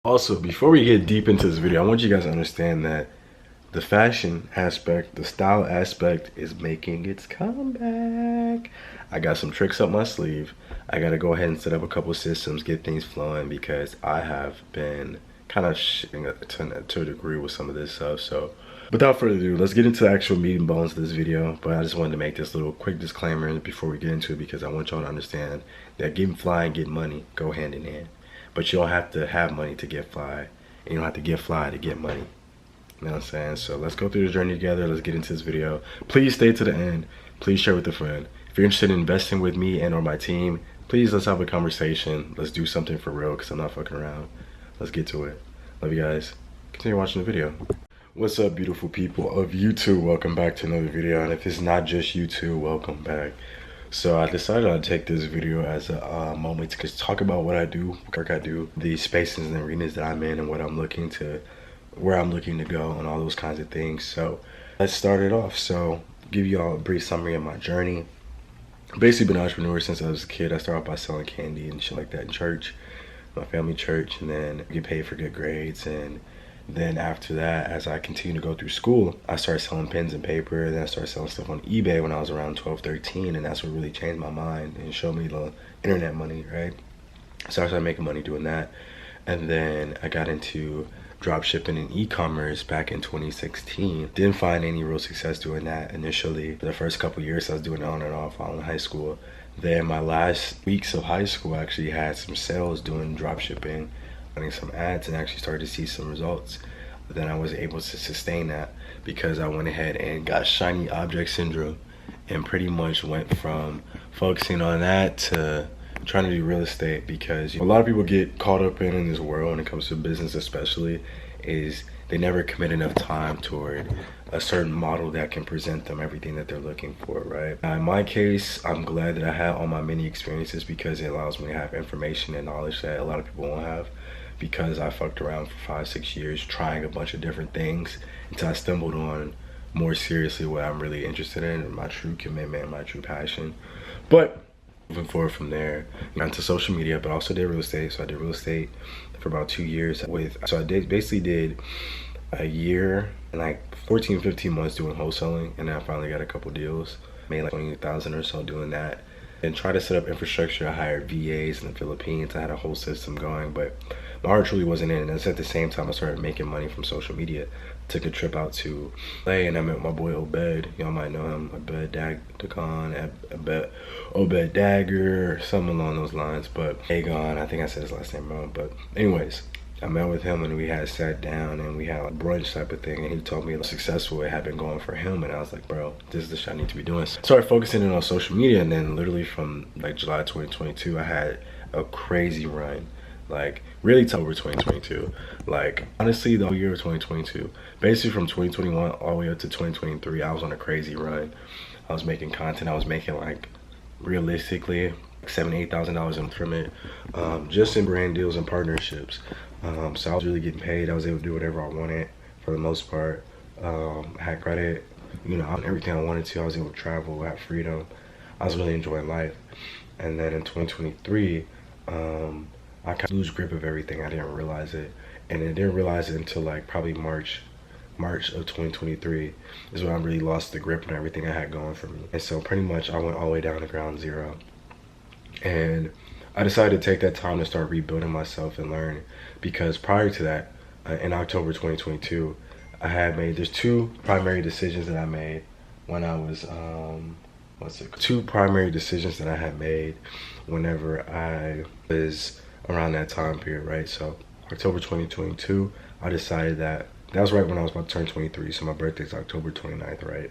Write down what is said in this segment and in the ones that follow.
Also, before we get deep into this video, I want you guys to understand that the fashion aspect, the style aspect is making its comeback. I got some tricks up my sleeve. I gotta go ahead and set up a couple systems, get things flowing because I have been kind of shitting to a degree with some of this stuff. So without further ado, let's get into the actual meat and bones of this video. But I just wanted to make this little quick disclaimer before we get into it because I want y'all to understand that getting fly and getting money go hand in hand. But you don't have to have money to get fly. And you don't have to get fly to get money. You know what I'm saying? So let's go through this journey together. Let's get into this video. Please stay to the end. Please share with a friend. If you're interested in investing with me and or my team, please let's have a conversation. Let's do something for real because I'm not fucking around. Let's get to it. Love you guys. Continue watching the video. What's up, beautiful people of YouTube? Welcome back to another video. And if it's not just YouTube, welcome back. So I decided I'd take this video as a moment to just talk about what I do, what work I do, the spaces and arenas that I'm in and what I'm looking to, where I'm looking to go and all those kinds of things. So let's start it off. So give you all a brief summary of my journey. Basically been an entrepreneur since I was a kid. I started off by selling candy and shit like that in church, my family church, and then get paid for good grades. And then after that, as I continued to go through school, I started selling pens and paper. Then I started selling stuff on eBay when I was around 12, 13. And that's what really changed my mind and showed me the internet money, right? So I started making money doing that. And then I got into drop shipping and e-commerce back in 2016. Didn't find any real success doing that initially. For the first couple years, I was doing it on and off while in high school. Then my last weeks of high school, I actually had some sales doing drop shipping, running some ads, and actually started to see some results. But then I was able to sustain that because I went ahead and got shiny object syndrome and pretty much went from focusing on that to trying to do real estate, because a lot of people get caught up in this world when it comes to business especially, is they never commit enough time toward a certain model that can present them everything that they're looking for, right? Now, in my case, I'm glad that I had all my many experiences because it allows me to have information and knowledge that a lot of people won't have, because I fucked around for 5-6 years trying a bunch of different things until I stumbled on more seriously what I'm really interested in and my true commitment and my true passion. But moving forward from there, got into social media, but also did real estate. So I did real estate for about 2 years so I basically did a year and like 14, 15 months doing wholesaling, and then I finally got a couple deals, made like 20,000 or so doing that, and tried to set up infrastructure. I hired VAs in the Philippines. I had a whole system going, but my heart truly wasn't in it. And at the same time, I started making money from social media. Took a trip out to LA and I met my boy Obed. Y'all might know him, Obed Dagger, or something along those lines. But Agon, I think I said his last name wrong. But anyways, I met with him and we had sat down and we had a brunch type of thing, and he told me how successful it had been going for him, and I was like, bro, this is the shit I need to be doing. So started focusing in on social media, and then literally from like July 2022, I had a crazy run. Like really till over 2022, like honestly the whole year of 2022, basically from 2021 all the way up to 2023, I was on a crazy run. I was making content. I was making like realistically $7,000-8,000 from it, just in brand deals and partnerships. So I was really getting paid. I was able to do whatever I wanted for the most part. Had credit, you know, everything I wanted to. I was able to travel, have freedom. I was really enjoying life. And then in 2023, I kind of lose grip of everything. I didn't realize it, and I didn't realize it until like probably March of 2023 is when I really lost the grip on everything I had going for me. And so pretty much I went all the way down to ground zero, and I decided to take that time to start rebuilding myself and learn, because prior to that, in October 2022, there's two primary decisions that I made when I was two primary decisions that I had made whenever I was around that time period, right? So October 2022, I decided that was right when I was about to turn 23. So my birthday's October 29th, right?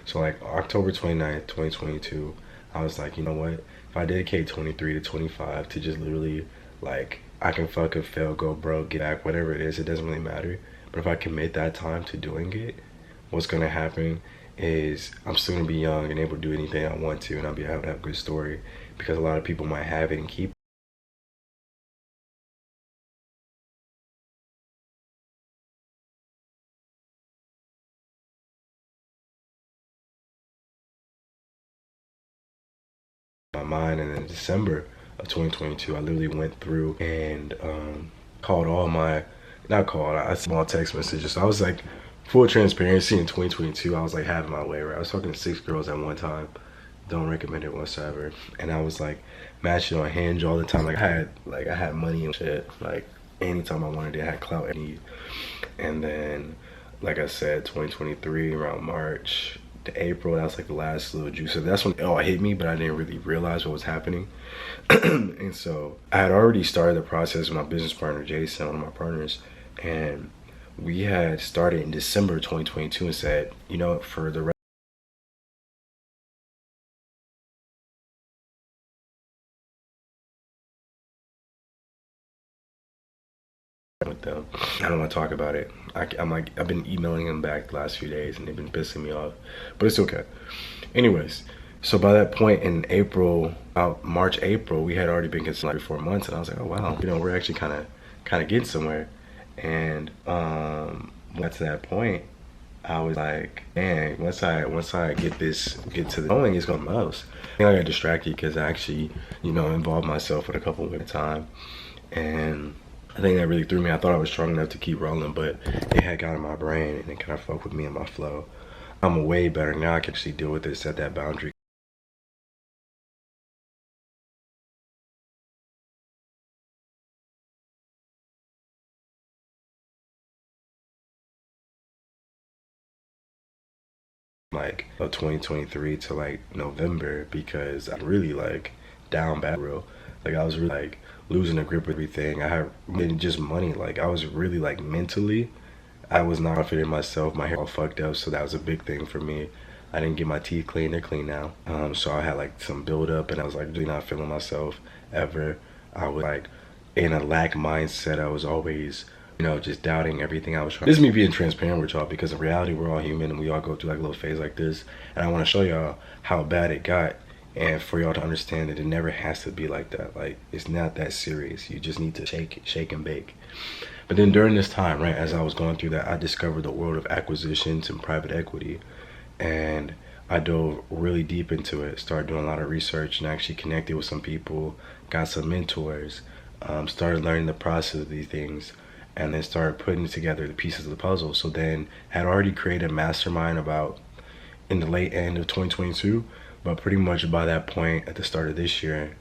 So like October 29th, 2022, I was like, you know what? If I dedicate 23 to 25 to just literally, like, I can fucking fail, go broke, get back, whatever it is, it doesn't really matter. But if I commit that time to doing it, what's gonna happen is I'm still gonna be young and able to do anything I want to, and I'll be able to have a good story, because a lot of people might have it and keep my mind. And in December of 2022, I literally went through and called all my, not called, I sent all text messages. So I was like, full transparency in 2022, I was like having my way, right? I was talking to 6 girls at one time. Don't recommend it whatsoever. And I was like matching on Hinge all the time. I had money and shit. Like anytime I wanted it, I had clout I need. And then, like I said, 2023 around March to April, that was like the last little juice. So that's when it all hit me, but I didn't really realize what was happening. And so I had already started the process with my business partner, Jason, one of my partners, and we had started in December 2022 and said, you know, for the rest with them, I don't want to talk about it. I'm like, I've been emailing them back the last few days and they've been pissing me off, but it's okay. Anyways, so by that point in April, about March, April, we had already been considered like 4 months, and I was like, oh wow, you know, we're actually kind of getting somewhere. And got to that point, I was like, man, once I get to the going, it's gonna mouse. I think I got distracted because I actually, you know, involved myself with a couple at a time, and I think that really threw me. I thought I was strong enough to keep rolling, but it had got in my brain and it kind of fucked with me and my flow. I'm way better now. I can actually deal with it, set that boundary like of 2023 to like November, because I really like down bad real. Like I was really like losing the grip of everything. I had just money. Like I was really like mentally, I was not confident in myself. My hair all fucked up, so that was a big thing for me. I didn't get my teeth clean. They're clean now. So I had like some build up, and I was like really not feeling myself ever. I was like in a lack mindset. I was always, you know, just doubting everything I was trying. This is me being transparent with y'all, because in reality, we're all human and we all go through like a little phase like this. And I want to show y'all how bad it got, and for y'all to understand that it never has to be like that. Like, it's not that serious. You just need to shake and bake. But then during this time, right, as I was going through that, I discovered the world of acquisitions and private equity. And I dove really deep into it, started doing a lot of research, and actually connected with some people, got some mentors, started learning the process of these things, and then started putting together the pieces of the puzzle. So then had already created a mastermind about in the late end of 2022, but pretty much by that point at the start of this year,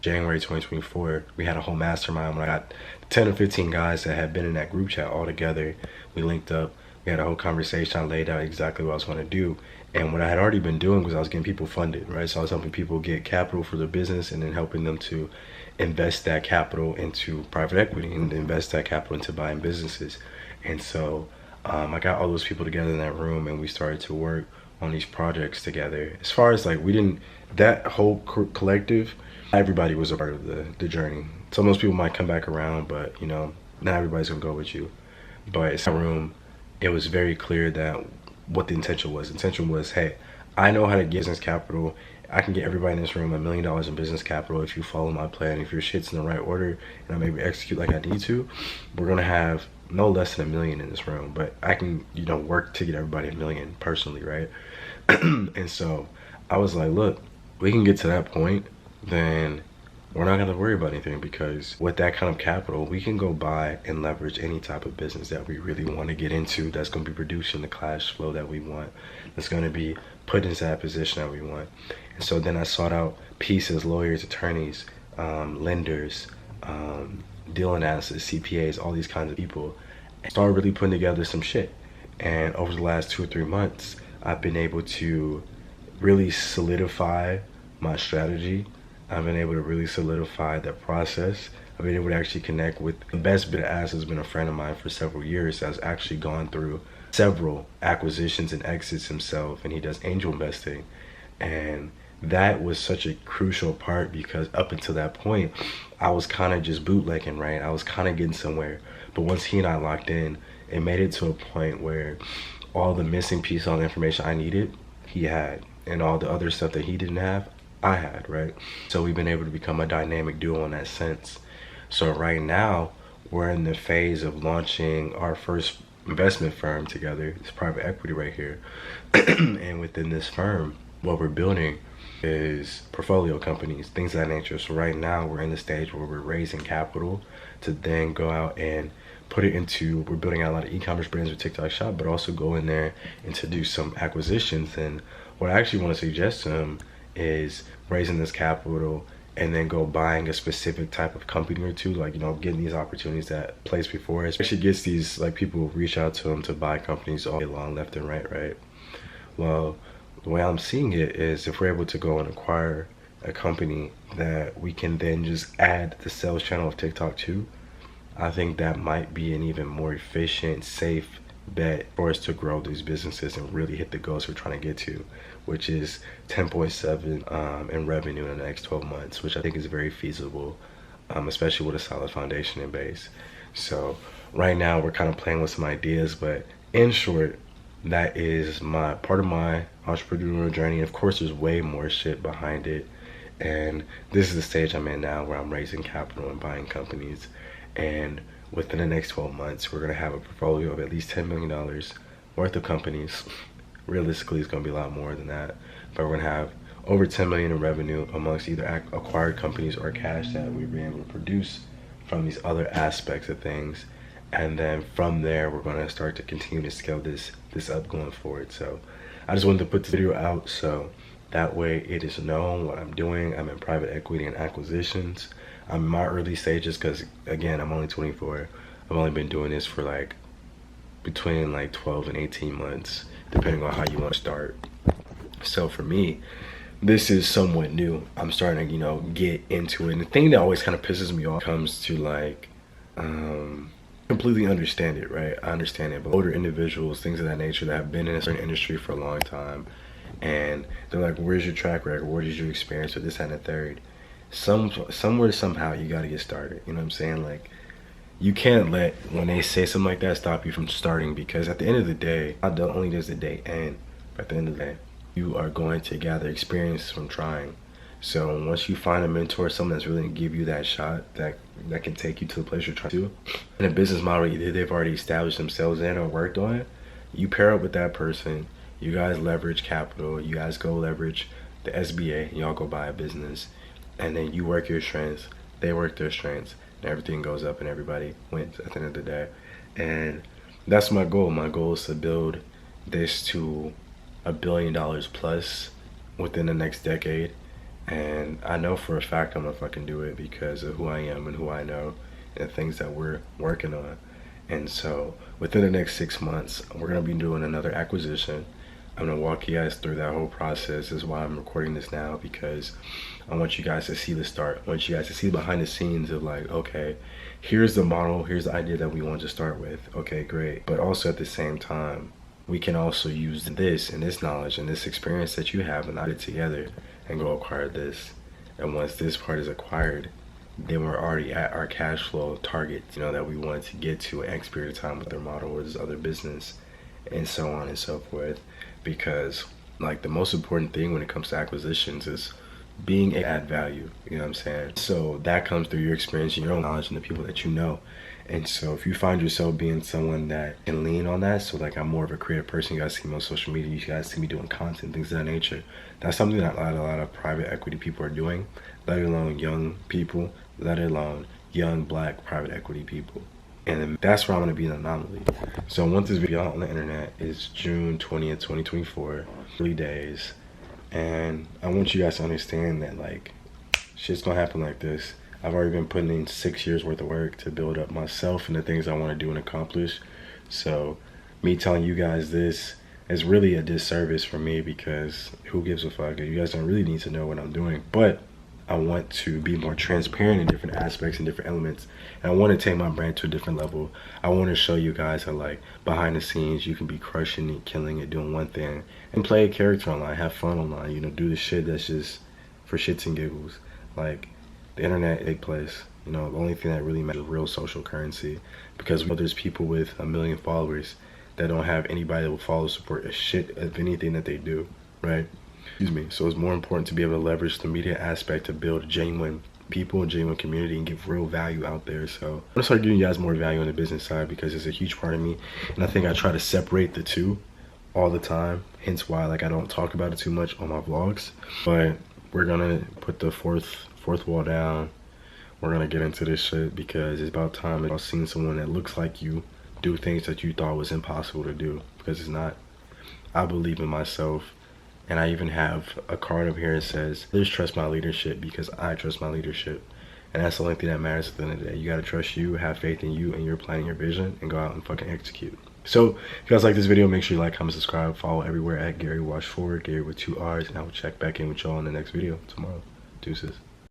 January 2024, we had a whole mastermind when I got 10 or 15 guys that had been in that group chat all together. We linked up, we had a whole conversation. I laid out exactly what I was going to do. And what I had already been doing was I was getting people funded, right? So I was helping people get capital for their business, and then helping them to invest that capital into private equity and invest that capital into buying businesses. And so I got all those people together in that room, and we started to work on these projects together. As far as like, we didn't, that whole collective, everybody was a part of the journey. Some of those people might come back around, but you know, not everybody's gonna go with you. But it's that room, it was very clear that what the intention was. Intention was, hey, I know how to get business capital. I can get everybody in this room $1 million in business capital if you follow my plan. If your shit's in the right order and I maybe execute like I need to, we're gonna have no less than $1 million in this room. But I can, you know, work to get everybody $1 million personally, right? And so I was like, look, we can get to that point, then we're not gonna worry about anything, because with that kind of capital, we can go buy and leverage any type of business that we really want to get into, that's gonna be producing the cash flow that we want, that's gonna be put into that position that we want. And so then I sought out pieces, lawyers, attorneys, lenders, deal analysis, CPAs, all these kinds of people, and started really putting together some shit. And over the last 2 or 3 months, I've been able to really solidify my strategy. I've been able to really solidify the process. I've been able to actually connect with the best bit of ass has been a friend of mine for several years, that's actually gone through several acquisitions and exits himself, and he does angel investing. And that was such a crucial part, because up until that point, I was kind of just bootlegging, right? I was kind of getting somewhere. But once he and I locked in, it made it to a point where all the missing piece, all the information I needed, he had, and all the other stuff that he didn't have, I had, right? So we've been able to become a dynamic duo in that sense. So right now, we're in the phase of launching our first investment firm together, this private equity right here. And within this firm, what we're building is portfolio companies, things of that nature. So right now we're in the stage where we're raising capital to then go out and put it into, we're building out a lot of e-commerce brands with TikTok Shop, but also go in there and to do some acquisitions. And what I actually want to suggest to them is raising this capital and then go buying a specific type of company or two, like, you know, getting these opportunities that place before us. Actually gets these, like, people reach out to them to buy companies all day long, left and right? Well, the way I'm seeing it is if we're able to go and acquire a company that we can then just add the sales channel of TikTok to, I think that might be an even more efficient, safe bet for us to grow these businesses and really hit the goals we're trying to get to, which is 10.7 in revenue in the next 12 months, which I think is very feasible, especially with a solid foundation and base. So right now we're kind of playing with some ideas, but in short, that is my part of my entrepreneurial journey. Of course, there's way more shit behind it, and this is the stage I'm in now where I'm raising capital and buying companies. And within the next 12 months, we're gonna have a portfolio of at least $10 million worth of companies. Realistically, it's gonna be a lot more than that, but we're gonna have over 10 million in revenue amongst either acquired companies or cash that we've been able to produce from these other aspects of things. And then from there, we're gonna start to continue to scale this up going forward. So I just wanted to put this video out so that way it is known what I'm doing. I'm in private equity and acquisitions. I'm in my early stages because, again, I'm only 24. I've only been doing this for like between like 12 and 18 months, depending on how you want to start. So for me, this is somewhat new. I'm starting to, you know, get into it. And the thing that always kind of pisses me off comes to like, completely understand it, right? I understand it, but older individuals, things of that nature that have been in a certain industry for a long time, and they're like, where's your track record? What is your experience with this and the third? Somewhere, somehow, you got to get started. You know what I'm saying? Like, you can't let, when they say something like that, stop you from starting, because at the end of the day, not only does the day end, but at the end of the day, you are going to gather experience from trying. So once you find a mentor, someone that's really going to give you that shot that can take you to the place you're trying to, and a business model either they've already established themselves in or worked on, you pair up with that person, you guys leverage capital, you guys go leverage the SBA, and y'all go buy a business. And then you work your strengths, they work their strengths, and everything goes up and everybody wins at the end of the day. And that's my goal. My goal is to build this to $1 billion plus within the next decade. And I know for a fact I'm gonna fucking do it because of who I am and who I know and things that we're working on. And so within the next 6 months, we're gonna be doing another acquisition. I'm gonna walk you guys through that whole process. This is why I'm recording this now, because I want you guys to see the start. I want you guys to see behind the scenes of like, okay, here's the model, here's the idea that we want to start with. Okay, great. But also at the same time, we can also use this and this knowledge and this experience that you have and put it together and go acquire this. And once this part is acquired, then we're already at our cash flow targets, you know, that we wanted to get to in X period of time with their model or this other business, and so on and so forth. Because like the most important thing when it comes to acquisitions is being able to add value, you know what I'm saying? So that comes through your experience and your own knowledge and the people that you know. And so if you find yourself being someone that can lean on that, so like I'm more of a creative person, you guys see me on social media, you guys see me doing content, things of that nature. That's something that a lot of private equity people are doing, let alone young people, let alone young black private equity people. And that's where I'm gonna be an anomaly. So once this video out on the internet is June 20th, 2024, 3 days. And I want you guys to understand that like, shit's gonna happen like this. I've already been putting in 6 years worth of work to build up myself and the things I wanna do and accomplish. So me telling you guys this is really a disservice for me, because who gives a fuck? You guys don't really need to know what I'm doing. But I want to be more transparent in different aspects and different elements. And I want to take my brand to a different level. I want to show you guys how like behind the scenes you can be crushing it, killing it, doing one thing, and play a character online, have fun online, you know, do the shit that's just for shits and giggles. Like the internet, a big place. You know, the only thing that really matters is real social currency, because we know there's people with 1 million followers that don't have anybody that will follow, support a shit of anything that they do, right? Excuse me. So it's more important to be able to leverage the media aspect to build genuine people and genuine community and give real value out there. So I'm gonna start giving you guys more value on the business side, because it's a huge part of me, and I think I try to separate the two all the time, hence why like I don't talk about it too much on my vlogs. But we're gonna put the fourth wall down. We're gonna get into this shit because it's about time I've seen someone that looks like you do things that you thought was impossible to do, because it's not. I believe in myself, and I even have a card up here that says, "Please trust my leadership because I trust my leadership." And that's the only thing that matters at the end of the day. You gotta trust you, have faith in you and your plan and your vision, and go out and fucking execute. So if you guys like this video, make sure you like, comment, subscribe, follow everywhere at Garry Watch Forward, Garry with 2 R's, and I will check back in with y'all in the next video tomorrow. Deuces.